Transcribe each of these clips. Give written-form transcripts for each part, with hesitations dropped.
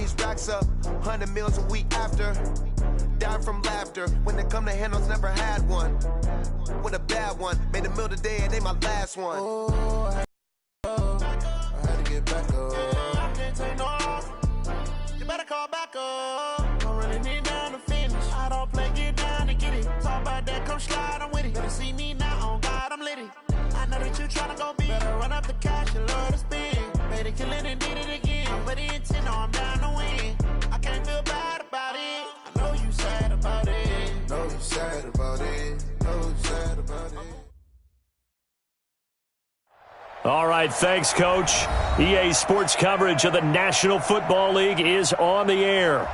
these racks up, 100 meals a week after. Dying from laughter, when it come to handles, never had one. With a bad one, made a meal today, it ain't my last one. Oh, I had to get back up. I can't take no off. You better call back up. Don't really need down to finish. I don't play, get down to get it. Talk about that, come slide, I'm with it. Better see me now, on God, I'm litty. I know that you tryna go big. Better run up the cash, you love to spend. Made it, kill it, and did it again. I'm with the intent, no, I'm down to win. I can't feel bad about it. I know you sad about it. Know you sad about it. Know you sad about it. All right, thanks, Coach. EA Sports coverage of the National Football League is on the air.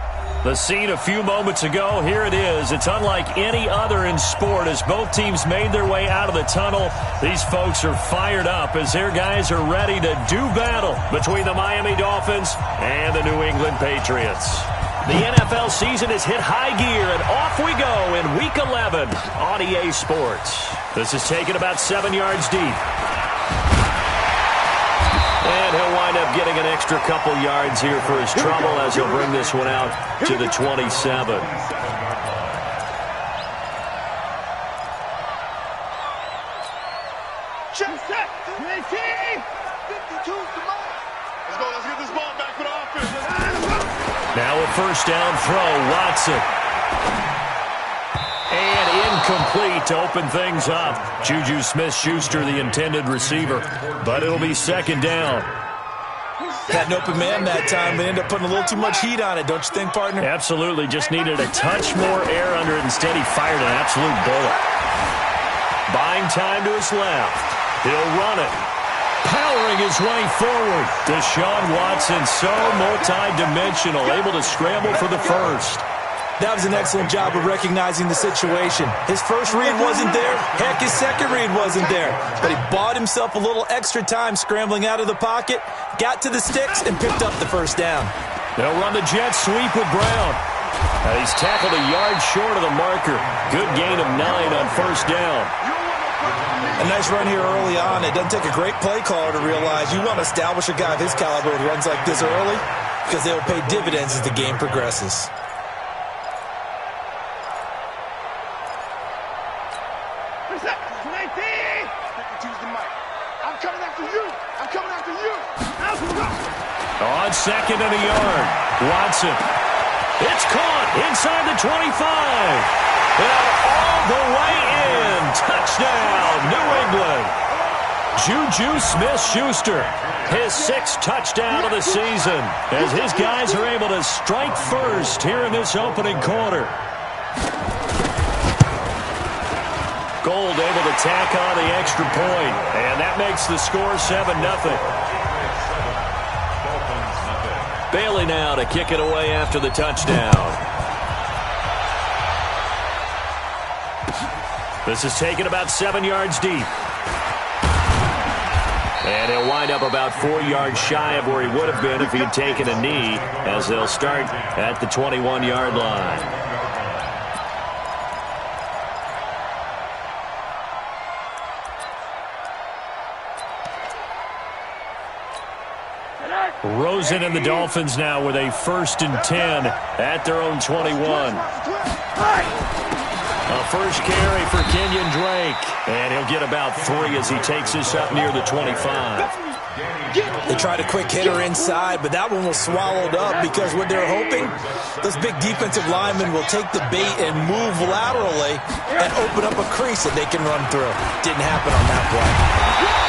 The scene a few moments ago, here it is. It's unlike any other in sport as both teams made their way out of the tunnel. These folks are fired up as their guys are ready to do battle between the Miami Dolphins and the New England Patriots. The NFL season has hit high gear, and off we go in Week 11 on EA Sports. This is taken about 7 yards deep. And he'll wind up getting an extra couple yards here for his trouble as he'll bring this one out to the 27. Now a first down throw, Watson. And incomplete to open things up. Juju Smith-Schuster, the intended receiver, but it'll be second down. Had an open man that time. They end up putting a little too much heat on it, don't you think, partner? Absolutely. Just needed a touch more air under it. Instead, he fired an absolute bullet. Buying time to his left. He'll run it. Powering his way forward. Deshaun Watson, so multi-dimensional, able to scramble for the first. That was an excellent job of recognizing the situation. His first read wasn't there. Heck, his second read wasn't there. But he bought himself a little extra time scrambling out of the pocket, got to the sticks, and picked up the first down. They'll run the jet sweep with Brown. He's tackled a yard short of the marker. Good gain of 9 on first down. A nice run here early on. It doesn't take a great play caller to realize you want to establish a guy of his caliber who runs like this early because they will pay dividends as the game progresses. On second and a yard, Watson. It's caught inside the 25. And all the way in. Touchdown, New England. Juju Smith-Schuster, his 6th touchdown of the season, as his guys are able to strike first here in this opening quarter. Gold able to tack on the extra point, and that makes the score 7-0. Bailey now to kick it away after the touchdown. This is taken about 7 yards deep. And he'll wind up about 4 yards shy of where he would have been if he had taken a knee, as they'll start at the 21-yard line. Rosen and the Dolphins now with a 1st and 10 at their own 21. A first carry for Kenyon Drake, and he'll get about 3 as he takes this up near the 25. They tried a quick hitter inside, but that one was swallowed up because what they're hoping, those big defensive linemen will take the bait and move laterally and open up a crease that they can run through. Didn't happen on that play.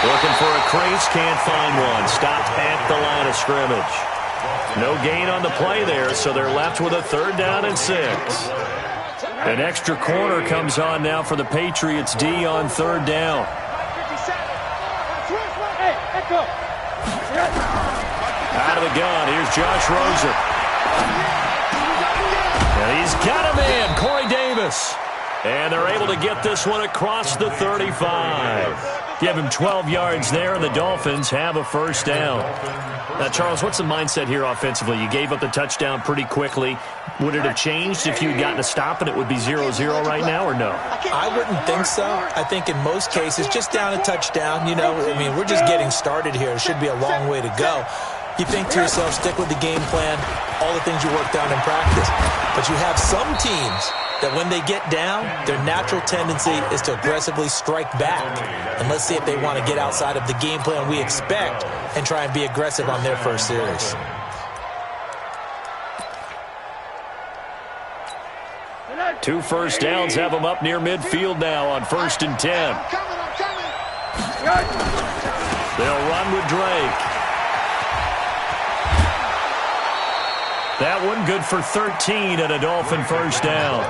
Looking for a crease, can't find one. Stopped at the line of scrimmage. No gain on the play there, so they're left with a 3rd down and 6. An extra corner comes on now for the Patriots D on 3rd down. Out of the gun, here's Josh Rosen. And he's got a man, Corey Davis. And they're able to get this one across the 35. Give him 12 yards there, and the Dolphins have a 1st down. Now, Charles, what's the mindset here offensively? You gave up the touchdown pretty quickly. Would it have changed if you had gotten a stop and it would be 0-0 right now, or no? I wouldn't think so. I think in most cases, just down a touchdown, you know, I mean, we're just getting started here. It should be a long way to go. You think to yourself, stick with the game plan, all the things you worked on in practice. But you have some teams that when they get down, their natural tendency is to aggressively strike back. And let's see if they want to get outside of the game plan we expect and try and be aggressive on their first series. Two first downs have them up near midfield now on 1st and 10. They'll run with Drake. That one good for 13 and a Dolphin first down.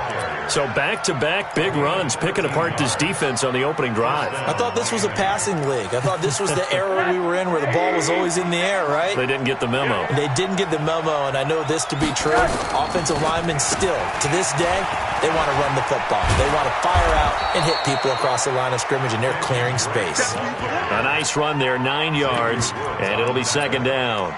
So back-to-back big runs picking apart this defense on the opening drive. I thought this was a passing league. I thought this was the era we were in where the ball was always in the air, right? They didn't get the memo. They didn't get the memo, and I know this to be true. Offensive linemen still, to this day, they want to run the football. They want to fire out and hit people across the line of scrimmage, and they're clearing space. A nice run there, 9 yards, and it'll be second down.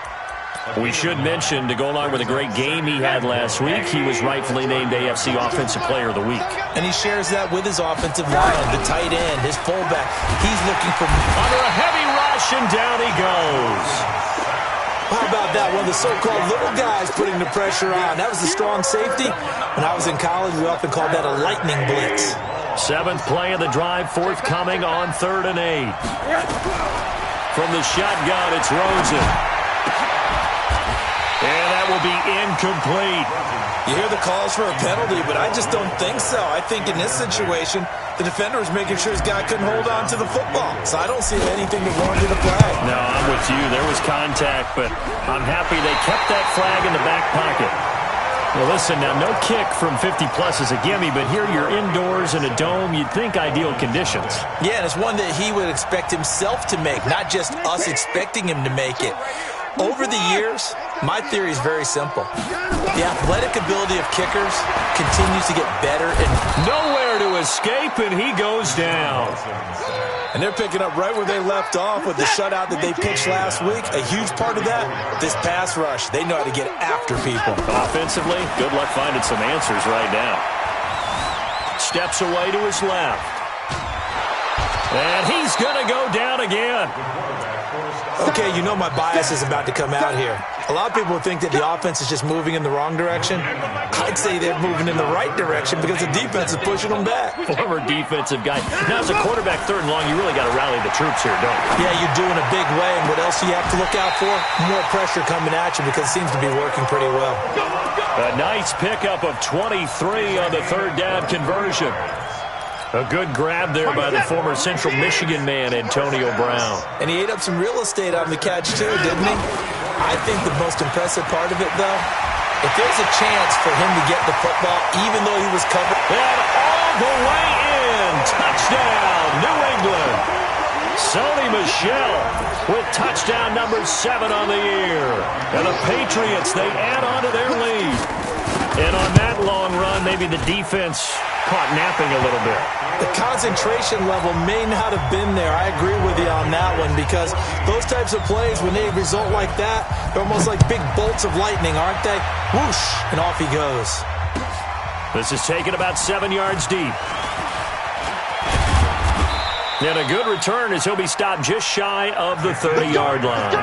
We should mention, to go along with a great game he had last week, he was rightfully named AFC Offensive Player of the Week. And he shares that with his offensive line, the tight end, his fullback. He's looking for... Under a heavy rush, and down he goes. How about that? One of the so-called little guys putting the pressure on. That was the strong safety. When I was in college, we often called that a lightning blitz. 7th play of the drive, forthcoming on 3rd and 8. From the shotgun, it's Rosen. And that will be incomplete. You hear the calls for a penalty, but I just don't think so. I think in this situation, the defender was making sure his guy couldn't hold on to the football. So I don't see anything that warranted a flag. No, I'm with you. There was contact, but I'm happy they kept that flag in the back pocket. Well, listen, now no kick from 50-plus is a gimme, but here you're indoors in a dome. You'd think ideal conditions. Yeah, and it's one that he would expect himself to make, not just us expecting him to make it. Over the years, my theory is very simple. The athletic ability of kickers continues to get better and nowhere to escape, and he goes down. And they're picking up right where they left off with the shutout that they pitched last week. A huge part of that, this pass rush. They know how to get after people. Offensively, good luck finding some answers right now. Steps away to his left. And he's going to go down again. Okay, you know my bias is about to come out here. A lot of people think that the offense is just moving in the wrong direction. I'd say they're moving in the right direction because the defense is pushing them back. Former defensive guy. Now, as a quarterback 3rd and long, you really got to rally the troops here, don't you? Yeah, you do in a big way. And what else do you have to look out for? More pressure coming at you because it seems to be working pretty well. A nice pickup of 23 on the 3rd down conversion. A good grab there by the former Central Michigan man, Antonio Brown. And he ate up some real estate on the catch, too, didn't he? I think the most impressive part of it, though, if there's a chance for him to get the football, even though he was covered. And all the way in. Touchdown, New England. Sony Michel with touchdown number 7 on the year. And the Patriots, they add on to their lead. And on that long run, maybe the defense caught napping a little bit. The concentration level may not have been there. I agree with you on that one because those types of plays, when they result like that, they're almost like big bolts of lightning, aren't they? Whoosh, and off he goes. This is taken about 7 yards deep. And a good return as he'll be stopped just shy of the 30-yard line.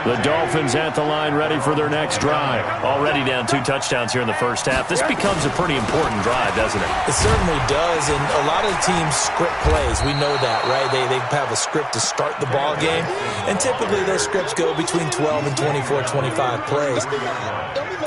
The Dolphins at the line ready for their next drive. Already down 2 touchdowns here in the first half. This becomes a pretty important drive, doesn't it? It certainly does, and a lot of teams script plays. We know that, right? They have a script to start the ball game, and typically those scripts go between 12 and 24, 25 plays.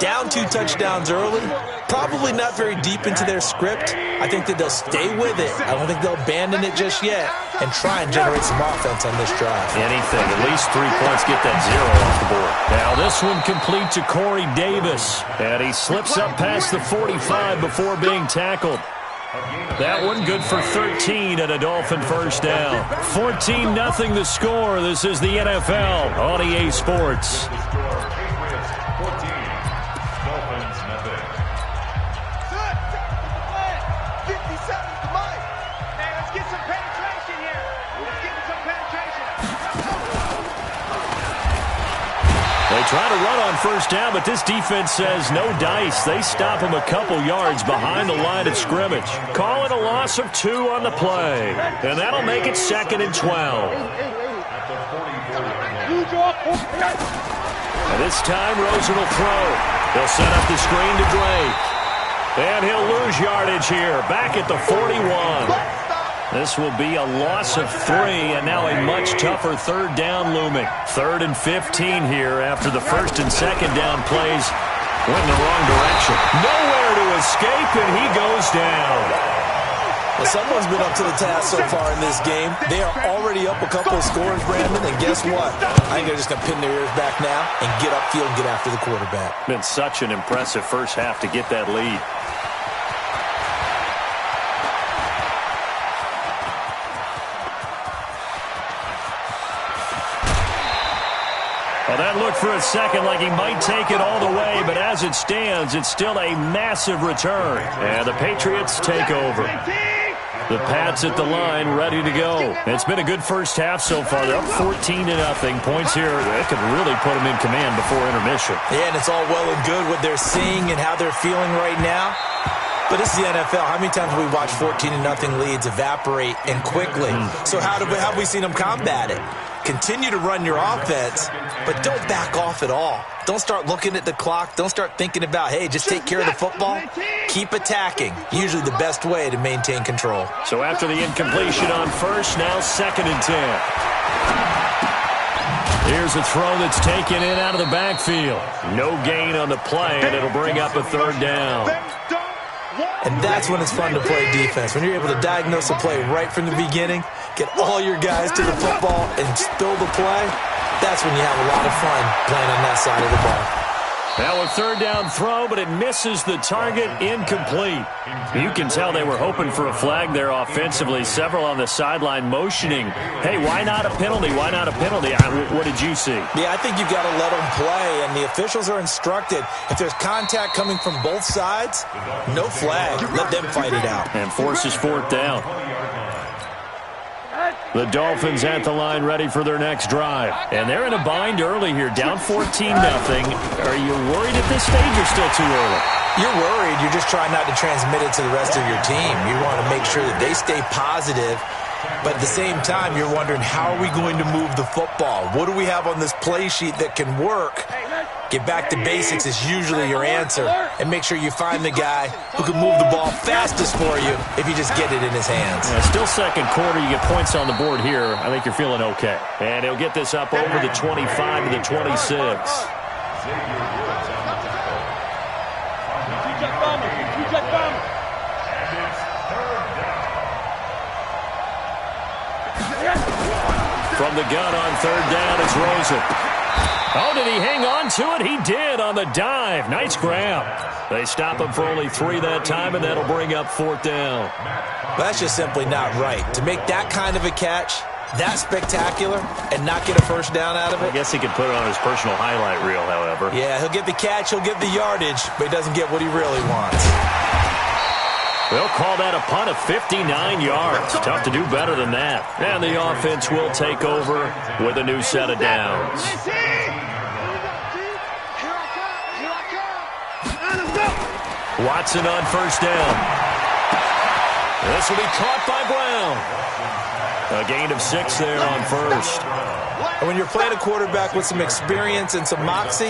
Down 2 touchdowns early, probably not very deep into their script. I think that they'll stay with it. I don't think they'll abandon it just yet and try and generate some offense on this drive. Anything, at least 3 points, get that 0 off the board. Now this one complete to Corey Davis, and he slips up past the 45 before being tackled. That one good for 13 and a Dolphin first down. 14-0 the score. This is the NFL on EA Sports. They try to run on first down, but this defense says no dice. They stop him a couple yards behind the line of scrimmage. Call it a loss of 2 on the play, and that'll make it 2nd and 12. And this time, Rosen will throw. They'll set up the screen to Drake. And he'll lose yardage here, back at the 41. This will be a loss of 3, and now a much tougher third down looming. 3rd and 15 here after the 1st and 2nd down plays went in the wrong direction. Nowhere to escape, and he goes down. Well, someone's been up to the task so far in this game. They are already up a couple of scores, Brandon, and guess what? I think they're just going to pin their ears back now and get upfield and get after the quarterback. Been such an impressive first half to get that lead. Well, that looked for a second like he might take it all the way, but as it stands, it's still a massive return. And the Patriots take over. The Pats at the line, ready to go. It's been a good first half so far. They're up 14-0. Points here that could really put them in command before intermission. Yeah, and it's all well and good what they're seeing and how they're feeling right now. But this is the NFL. How many times have we watched 14-0 leads evaporate and quickly? So how have we seen them combat it? Continue to run your offense, but don't back off at all. Don't start looking at the clock. Don't start thinking about, hey, just take care of the football. Keep attacking. Usually the best way to maintain control. So after the incompletion on first, now 2nd and 10. Here's a throw that's taken in out of the backfield. No gain on the play, and it'll bring up a 3rd down. And that's when it's fun to play defense. When you're able to diagnose a play right from the beginning, get all your guys to the football, and spill the play, that's when you have a lot of fun playing on that side of the ball. Now a 3rd down throw, but it misses the target, incomplete. You can tell they were hoping for a flag there offensively. Several on the sideline motioning, hey, why not a penalty? Why not a penalty? What did you see? Yeah, I think you've got to let them play, and the officials are instructed. If there's contact coming from both sides, no flag. Let them fight it out. And forces 4th down. The Dolphins at the line ready for their next drive. And they're in a bind early here, down 14-0. Are you worried at this stage or still too early? You're worried. You're just trying not to transmit it to the rest of your team. You want to make sure that they stay positive. But at the same time, you're wondering, how are we going to move the football? What do we have on this play sheet that can work? Get back to basics is usually your answer. And make sure you find the guy who can move the ball fastest for you if you just get it in his hands. Still 2nd quarter. You get points on the board here. I think you're feeling okay. And he'll get this up over the 25 to the 26. From the gun on 3rd down, it's Rosen. Oh, did he hang on to it? He did on the dive. Nice grab. They stop him for only 3 that time, and that'll bring up 4th down. Well, that's just simply not right. To make that kind of a catch, that spectacular, and not get a first down out of it. I guess he could put it on his personal highlight reel, however. Yeah, he'll get the catch, he'll get the yardage, but he doesn't get what he really wants. They'll call that a punt of 59 yards. Tough to do better than that. And the offense will take over with a new set of downs. Watson on 1st down. This will be caught by Brown. A gain of 6 there on 1st. And when you're playing a quarterback with some experience and some moxie,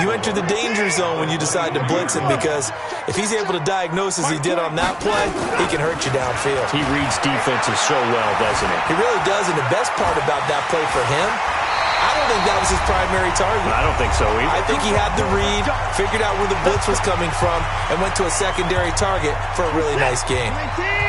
you enter the danger zone when you decide to blitz him, because if he's able to diagnose as he did on that play, he can hurt you downfield. He reads defenses so well, doesn't he? He really does, and the best part about that play for him, I don't think that was his primary target. I don't think so either. I think he had the read, figured out where the blitz was coming from, and went to a secondary target for a really nice game.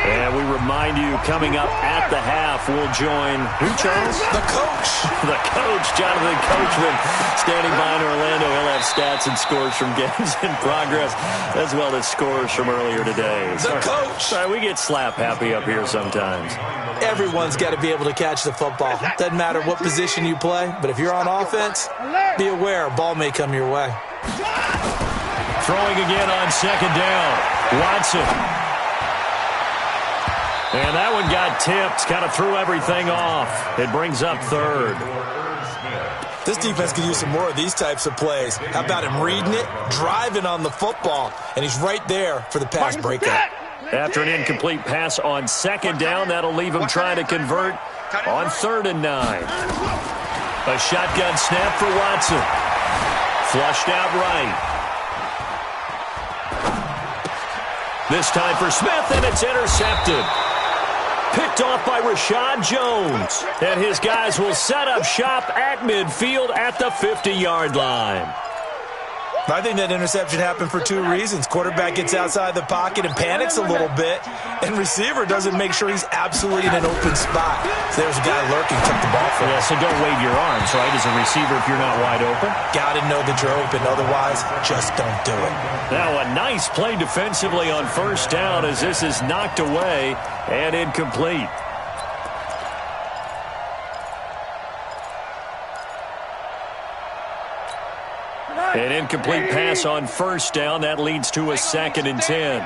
And we remind you, coming up at the half, we'll join who, Charles? The coach. The coach, Jonathan Coachman, standing by in Orlando. He'll have stats and scores from games in progress, as well as scores from earlier today. The coach. Sorry, we get slap happy up here sometimes. Everyone's got to be able to catch the football. Doesn't matter what position you play, but if you're on offense, be aware a ball may come your way. Throwing again on 2nd down. Watson. And that one got tipped, kind of threw everything off. It brings up 3rd. This defense could use some more of these types of plays. How about him reading it, driving on the football, and he's right there for the pass breakup. After an incomplete pass on 2nd down, that'll leave him trying to convert on 3rd and 9. A shotgun snap for Watson. Flushed out right. This time for Smith, and it's intercepted. Picked off by Rashad Jones. And his guys will set up shop at midfield at the 50-yard line. I think that interception happened for two reasons. Quarterback gets outside the pocket and panics a little bit, and receiver doesn't make sure he's absolutely in an open spot. So there's a guy lurking, took the ball from him. Yeah, so don't wave your arms, right, as a receiver if you're not wide open. Got to know that you're open. Otherwise, just don't do it. Now a nice play defensively on first down as this is knocked away and incomplete. An incomplete pass on first down. That leads to a 2nd and 10.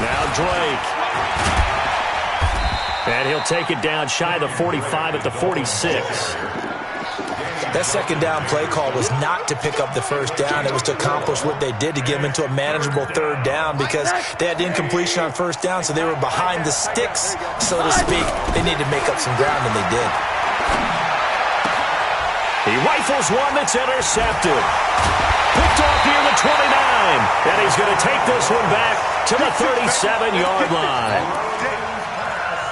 Now Drake. And he'll take it down shy of the 45 at the 46. That second down play call was not to pick up the first down. It was to accomplish what they did to get them into a manageable third down because they had incompletion on first down, so they were behind the sticks, so to speak. They needed to make up some ground, and they did. He rifles one that's intercepted. Picked off near the 29. And he's going to take this one back to the 37-yard line.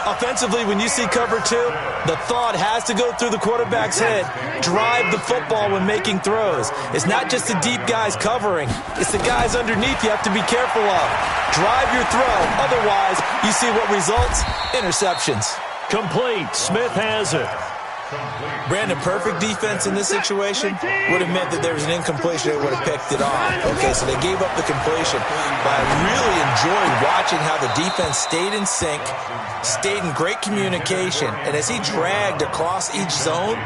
Offensively, when you see cover two, the thought has to go through the quarterback's head. Drive the football when making throws. It's not just the deep guys covering. It's the guys underneath you have to be careful of. Drive your throw. Otherwise, you see what results? Interceptions. Complete. Smith has it. Brandon, perfect defense in this situation would have meant that there was an incompletion. They would have picked it off. Okay, so they gave up the completion. But I really enjoyed watching how the defense stayed in sync, stayed in great communication. And as he dragged across each zone,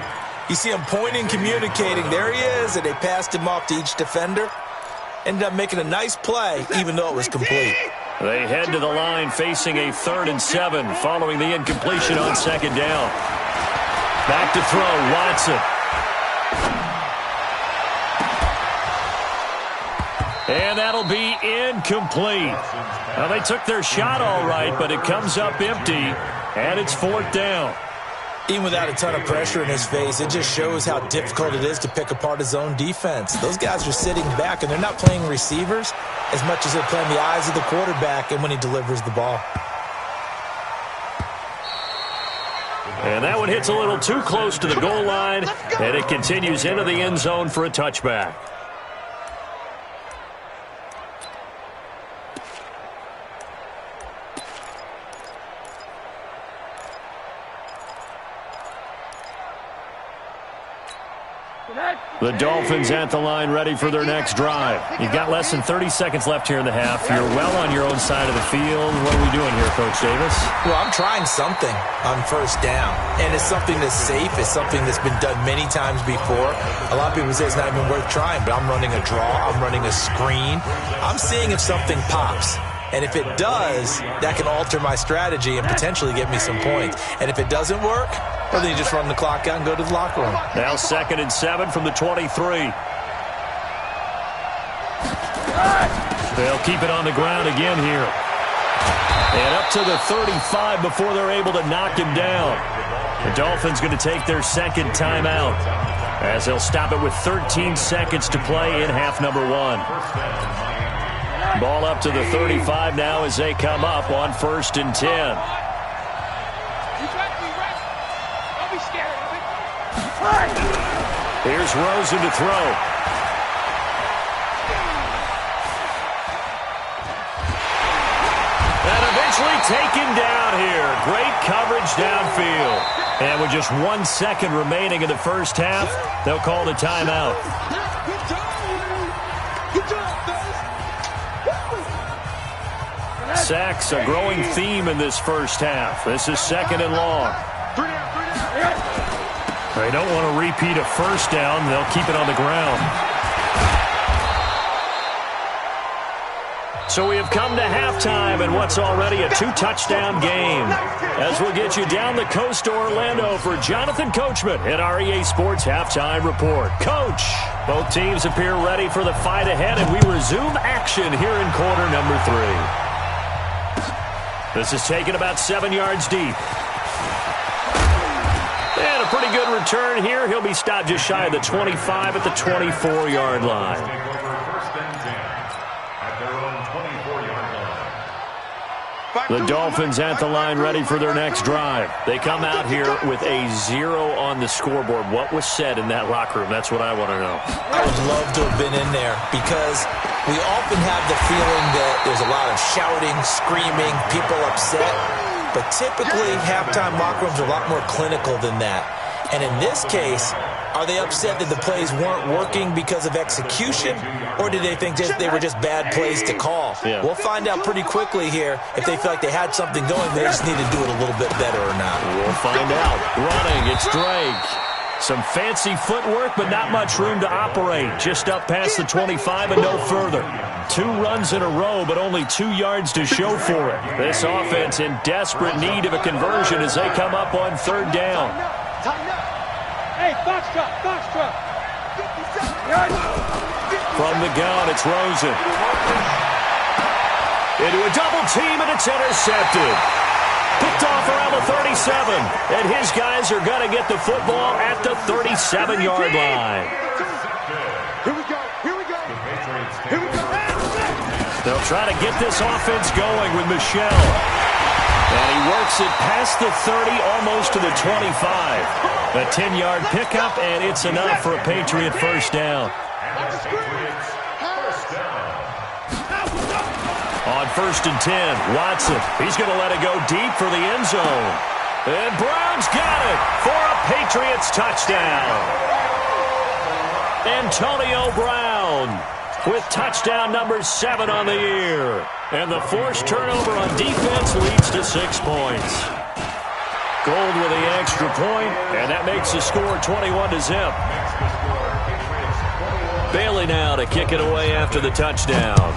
you see him pointing, communicating. There he is, and they passed him off to each defender. Ended up making a nice play, even though it was complete. They head to the line facing a 3rd and 7 following the incompletion on second down. Back to throw, Watson. And that'll be incomplete. Well, they took their shot all right, but it comes up empty, and it's 4th down. Even without a ton of pressure in his face, it just shows how difficult it is to pick apart his own defense. Those guys are sitting back, and they're not playing receivers as much as they're playing the eyes of the quarterback and when he delivers the ball. And that one hits a little too close to the goal line, and it continues into the end zone for a touchback. The Dolphins at the line ready for their next drive. You've got less than 30 seconds left here in the half. You're well on your own side of the field. What are we doing here, Coach Davis? Well, I'm trying something on first down, and it's something that's safe. It's something that's been done many times before. A lot of people say it's not even worth trying, but I'm running a draw. I'm running a screen. I'm seeing if something pops. And if it does, that can alter my strategy and potentially get me some points. And if it doesn't work, well, then you just run the clock out and go to the locker room. Now 2nd and 7 from the 23. They'll keep it on the ground again here. And up to the 35 before they're able to knock him down. The Dolphins going to take their 2nd timeout as they'll stop it with 13 seconds to play in half number 1. Ball up to the 35 now as they come up on 1st and 10. Here's Rosen to throw. And eventually taken down here. Great coverage downfield. And with just 1 second remaining in the first half, they'll call the timeout. Sacks, a growing theme in this first half. This is 2nd and long. They don't want to repeat a first down. They'll keep it on the ground. So we have come to halftime in what's already a 2-touchdown game. As we'll get you down the coast to Orlando for Jonathan Coachman in our EA Sports Halftime Report. Coach, both teams appear ready for the fight ahead, and we resume action here in quarter number 3. This is taken about 7 yards deep. And pretty good return here. He'll be stopped just shy of the 25 at the 24-yard line. The Dolphins at the line ready for their next drive. They come out here with a 0 on the scoreboard. What was said in that locker room? That's what I want to know. I would love to have been in there because we often have the feeling that there's a lot of shouting, screaming, people upset. But typically, halftime locker rooms are a lot more clinical than that. And in this case, are they upset that the plays weren't working because of execution, or did they think they were just bad plays to call? Yeah. We'll find out pretty quickly here if they feel like they had something going, they just need to do it a little bit better or not. We'll find out. Running, it's Drake. Some fancy footwork, but not much room to operate. Just up past the 25 and no further. 2 runs in a row, but only 2 yards to show for it. This offense in desperate need of a conversion as they come up on 3rd down. Hey, foxtrot, foxtrot. From the gun, it's Rosen. Into a double team, and it's intercepted. Picked off around the 37, and his guys are going to get the football at the 37-yard line. Here we go, here we go. Here we go. They'll try to get this offense going with Michelle. And he works it past the 30, almost to the 25. A 10-yard pickup, and it's enough for a Patriot first down. On 1st and 10, Watson. He's going to let it go deep for the end zone. And Brown's got it for a Patriots touchdown. Antonio Brown with touchdown number 7 on the year. And the forced turnover on defense leads to 6 points. Gold with the extra point, and that makes the score 21-0. Bailey now to kick it away after the touchdown.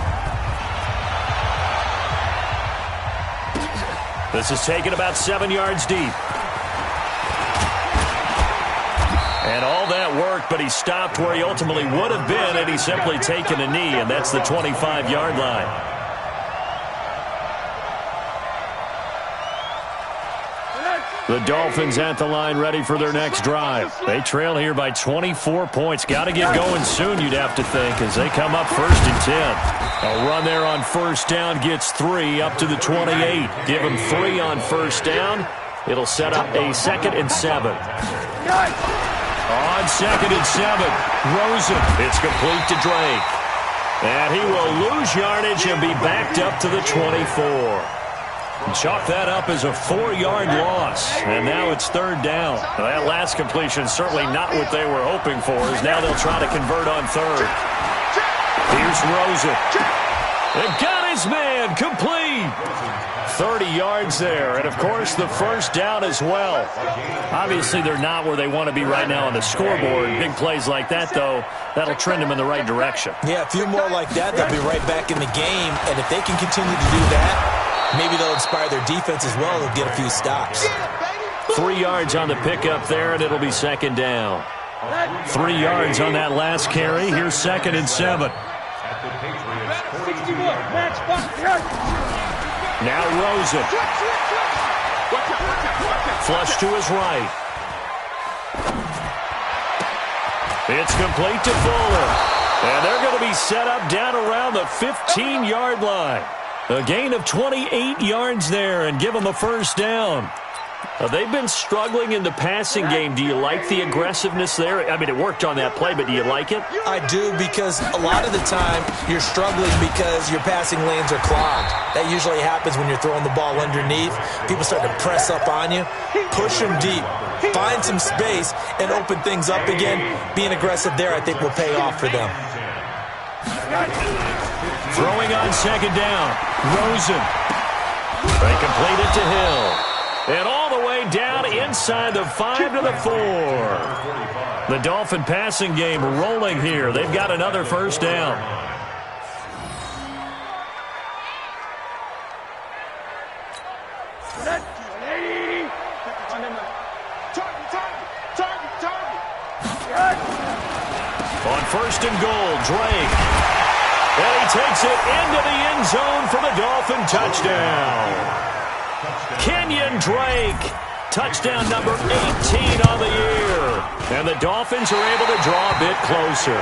This is taken about 7 yards deep. And all that worked, but he stopped where he ultimately would have been had he simply taken a knee, and that's the 25-yard line. The Dolphins at the line ready for their next drive. They trail here by 24 points. Got to get going soon, you'd have to think, as they come up 1st and 10. A run there on 1st down gets 3 up to the 28. Give him 3 on 1st down. It'll set up a 2nd and 7. On 2nd and 7, Rosen. It's complete to Drake. And he will lose yardage and be backed up to the 24. Chalk that up as a 4-yard loss, and now it's 3rd down. Well, that last completion certainly not what they were hoping for, as now they'll try to convert on 3rd. Here's Rosen. They've got his man complete. 30 yards there, and of course the first down as well. Obviously they're not where they want to be right now on the scoreboard. Big plays like that, though, that'll trend them in the right direction. Yeah, a few more like that, they'll be right back in the game, and if they can continue to do that, maybe they'll inspire their defense as well. They'll get a few stops. 3 yards on the pickup there, and it'll be 2nd down. 3 yards on that last carry. Here's 2nd and 7. Now Rosen. Flush to his right. It's complete to Fuller. And they're going to be set up down around the 15-yard line. A gain of 28 yards there and give them a first down. They've been struggling in the passing game. Do you like the aggressiveness there? I mean, it worked on that play, but do you like it? I do, because a lot of the time you're struggling because your passing lanes are clogged. That usually happens when you're throwing the ball underneath. People start to press up on you. Push them deep. Find some space and open things up again. Being aggressive there, I think, will pay off for them. Throwing on 2nd down. Rosen. They complete it to Hill. And all the way down inside the 5 to the 4. The Dolphin passing game rolling here. They've got another first down. On 1st and goal, Drake. And he takes it into the end zone for the Dolphin touchdown. Kenyon Drake touchdown number 18 on the year. And the Dolphins are able to draw a bit closer.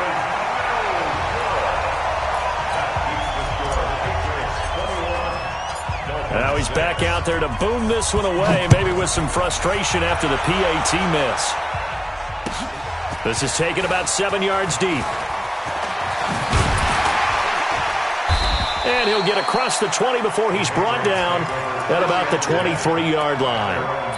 Now he's back out there to boom this one away, maybe with some frustration after the PAT miss. This is taken about 7 yards deep. And he'll get across the 20 before he's brought down at about the 23-yard line.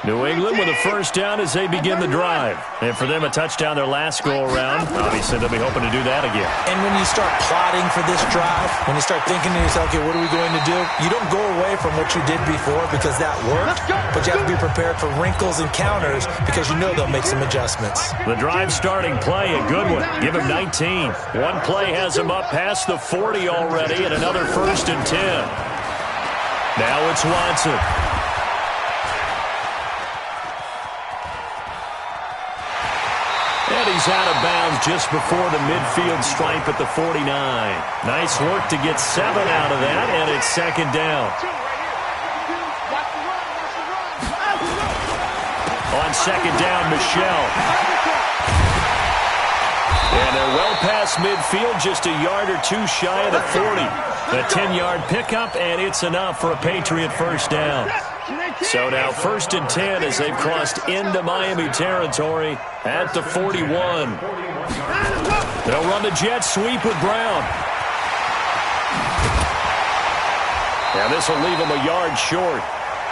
New England with a first down as they begin the drive. And for them, a touchdown their last go-around. Obviously, they'll be hoping to do that again. And when you start plotting for this drive, when you start thinking to yourself, okay, what are we going to do? You don't go away from what you did before because that worked, but you have to be prepared for wrinkles and counters because you know they'll make some adjustmts. The drive starting play, a good one. Give him 19. One play has him up past the 40 already, and another 1st and 10. Now it's Watson. And he's out of bounds just before the midfield stripe at the 49. Nice work to get 7 out of that, and it's 2nd down. On 2nd down, Michelle. And they're well past midfield, just a yard or two shy of the 40. A 10-yard pickup, and it's enough for a Patriot first down. So now 1st and 10 as they've crossed into Miami territory at the 41. They'll run the jet sweep with Brown. And this will leave them a yard short.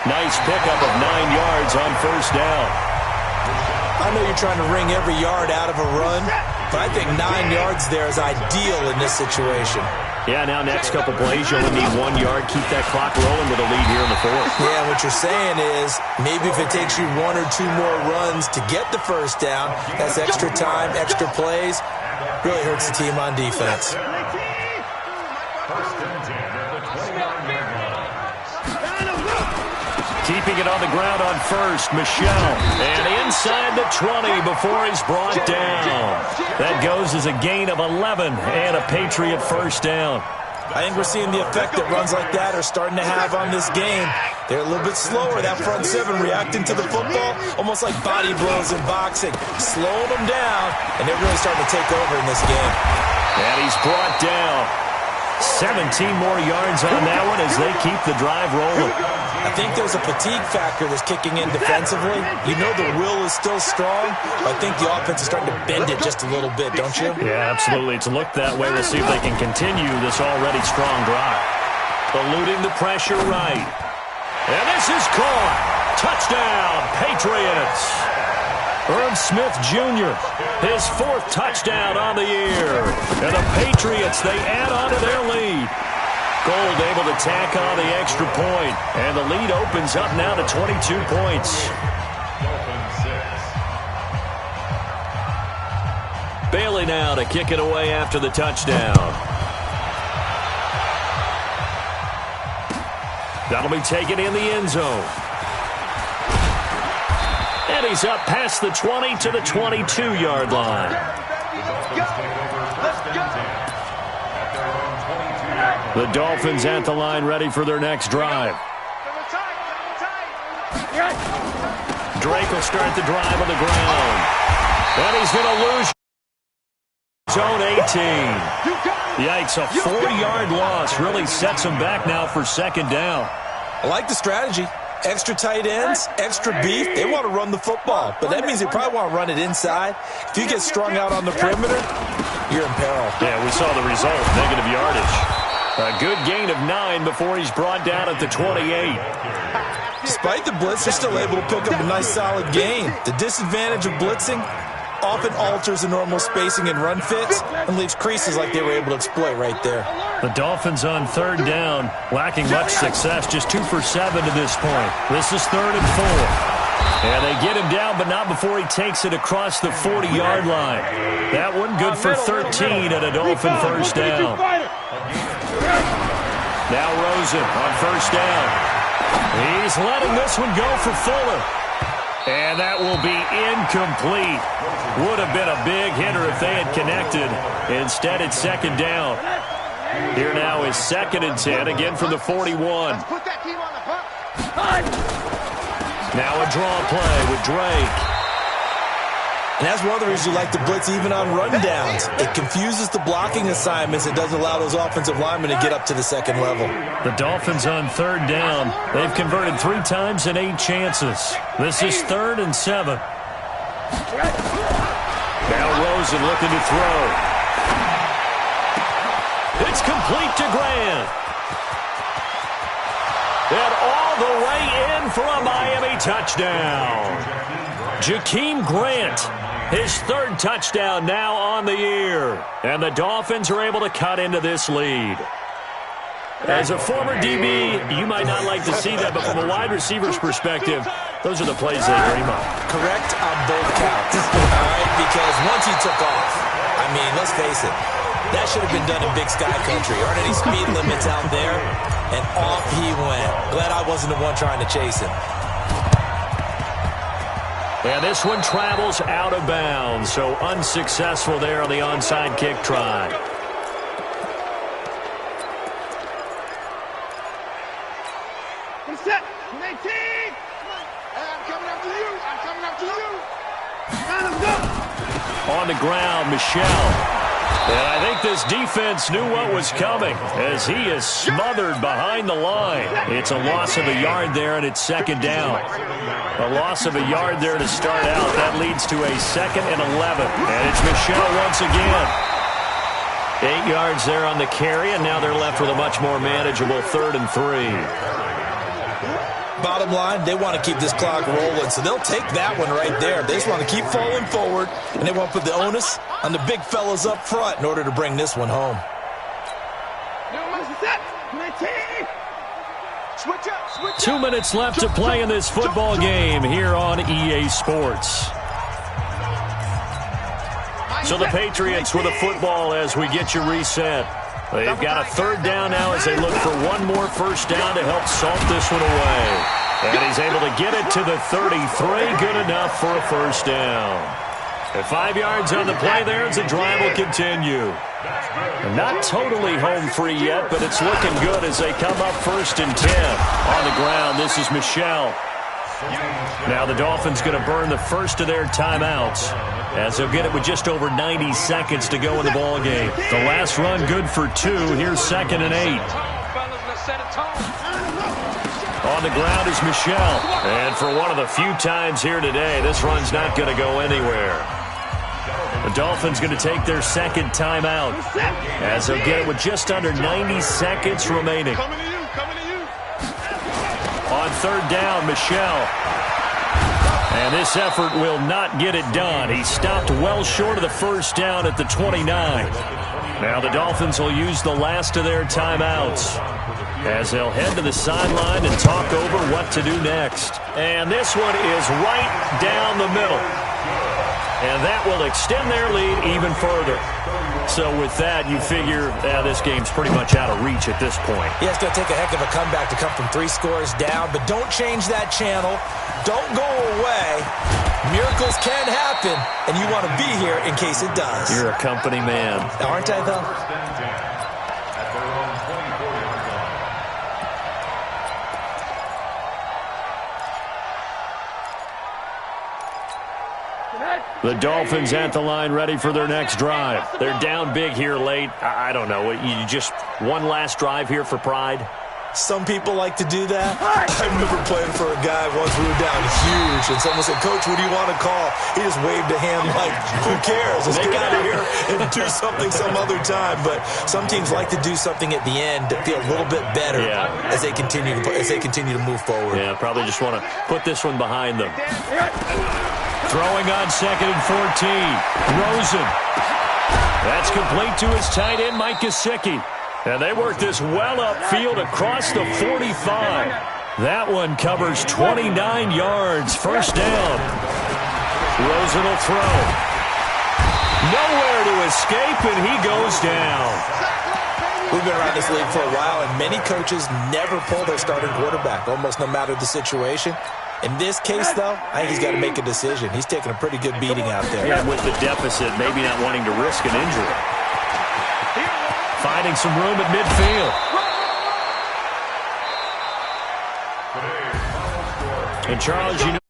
Nice pickup of 9 yards on 1st down. I know you're trying to wring every yard out of a run, but I think 9 yards there is ideal in this situation. Yeah, now next couple plays, you only need 1 yard. Keep that clock rolling with a lead here in the 4th. Yeah, what you're saying is maybe if it takes you 1 or 2 more runs to get the first down, that's extra time, extra plays. Really hurts the team on defense. Keeping it on the ground on 1st, Michelle. And inside the 20 before he's brought down. That goes as a gain of 11 and a Patriot first down. I think we're seeing the effect that runs like that are starting to have on this game. They're a little bit slower, that front 7 reacting to the football, almost like body blows in boxing, slowing them down, and they're really starting to take over in this game. And he's brought down. 17 more yards on that one as they keep the drive rolling. I think there's a fatigue factor that's kicking in defensively. You know the will is still strong, but I think the offense is starting to bend it just a little bit, don't you? Yeah, absolutely. It's looked that way. We'll see if they can continue this already strong drive. Eluding the pressure right. And this is caught. Touchdown, Patriots. Irv Smith Jr., his 4th touchdown on the year. And the Patriots, they add on to their lead. Gold able to tack on the extra point. And the lead opens up now to 22 points. Bailey now to kick it away after the touchdown. That'll be taken in the end zone. And he's up past the 20 to the 22-yard line. The Dolphins at the line ready for their next drive. Drake will start the drive on the ground. And he's going to lose zone 18. Yikes, a 4-yard loss really sets him back now for 2nd down. I like the strategy. Extra tight ends, extra beef. They want to run the football, but that means they probably want to run it inside. If you get strung out on the perimeter, you're in peril. Yeah, we saw the result, negative yardage. A good gain of 9 before he's brought down at the 28. Despite the blitz, they're still able to pick up a nice solid gain. The disadvantage of blitzing often alters the normal spacing and run fits and leaves creases like they were able to exploit right there. The Dolphins on 3rd down, lacking much success, just 2 for 7 to this point. This is 3rd and 4. And they get him down, but not before he takes it across the 40-yard line. That one good for 13 at a Dolphin first down. Now Rosen on 1st down. He's letting this one go for Fuller. And that will be incomplete. Would have been a big hitter if they had connected. Instead, it's 2nd down. Here now is 2nd and 10, again from the 41. Put that team on the hunt. Now a draw play with Drake. And that's one of the reasons you like to blitz even on rundowns. It confuses the blocking assignments. It doesn't allow those offensive linemen to get up to the second level. The Dolphins on 3rd down. They've converted 3 times in 8 chances. This is 3rd and 7. Now Rosen looking to throw. It's complete to Grant. And all the way in for a Miami touchdown. Jakeem Grant, his 3rd touchdown now on the year. And the Dolphins are able to cut into this lead. As a former DB, you might not like to see that, but from a wide receiver's perspective, those are the plays they dream of. Correct on both counts. All right, because once he took off, I mean, let's face it, that should have been done in Big Sky Country. Aren't any speed limits out there? And off he went. Glad I wasn't the one trying to chase him. And this one travels out of bounds, so unsuccessful there on the onside kick try. Set. 18. I'm coming after you. I'm coming after you. Let's go. On the ground, Michelle. And I think this defense knew what was coming as he is smothered behind the line. It's a loss of a yard there, and it's 2nd down. A loss of a yard there to start out. That leads to a 2nd and 11. And it's Michelle once again. 8 yards there on the carry, and now they're left with a much more manageable 3rd and 3. Bottom line, they want to keep this clock rolling, so they'll take that one right there. They just want to keep falling forward, and they want to put the onus on the big fellas up front in order to bring this one home. Switch up, switch up. 2 minutes left to play in this football game here on EA Sports. So the Patriots with a football as we get you reset. They've got a 3rd down now as they look for one more 1st down to help salt this one away. And he's able to get it to the 33. Good enough for a 1st down. And 5 yards on the play there as the drive will continue. Not totally home free yet, but it's looking good as they come up 1st and 10. On the ground, this is Michelle. Now the Dolphins going to burn the first of their timeouts as they'll get it with just over 90 seconds to go in the ball game. The last run good for 2. Here's 2nd and 8. On the ground is Michelle. And for one of the few times here today, this run's not going to go anywhere. The Dolphins going to take their 2nd timeout as they'll get it with just under 90 seconds remaining. On 3rd down, Michelle. And this effort will not get it done. He stopped well short of the 1st down at the 29. Now the Dolphins will use the last of their timeouts as they'll head to the sideline and talk over what to do next. And this one is right down the middle. And that will extend their lead even further. So with that, you figure this game's pretty much out of reach at this point. Yeah, it's going to take a heck of a comeback to come from 3 scores down, but don't change that channel. Don't go away. Miracles can happen, and you want to be here in case it does. You're a company man. Aren't I, though? The Dolphins at the line ready for their next drive. They're down big here late. I don't know. You just one last drive here for pride? Some people like to do that. I remember playing for a guy once we were down huge, and someone said, "Coach, what do you want to call?" He just waved a hand like, who cares? Let's get out of here and do something some other time. But some teams like to do something at the end to feel a little bit better as they continue to move forward. Yeah, probably just want to put this one behind them. Throwing on 2nd and 14. Rosen. That's complete to his tight end, Mike Gesicki. And they work this well upfield across the 45. That one covers 29 yards. 1st down. Rosen will throw. Nowhere to escape, and he goes down. We've been around this league for a while, and many coaches never pull their starting quarterback, almost no matter the situation. In this case, though, I think he's got to make a decision. He's taking a pretty good beating out there. Yeah, with the deficit, maybe not wanting to risk an injury. Finding some room at midfield. And Charles, you know,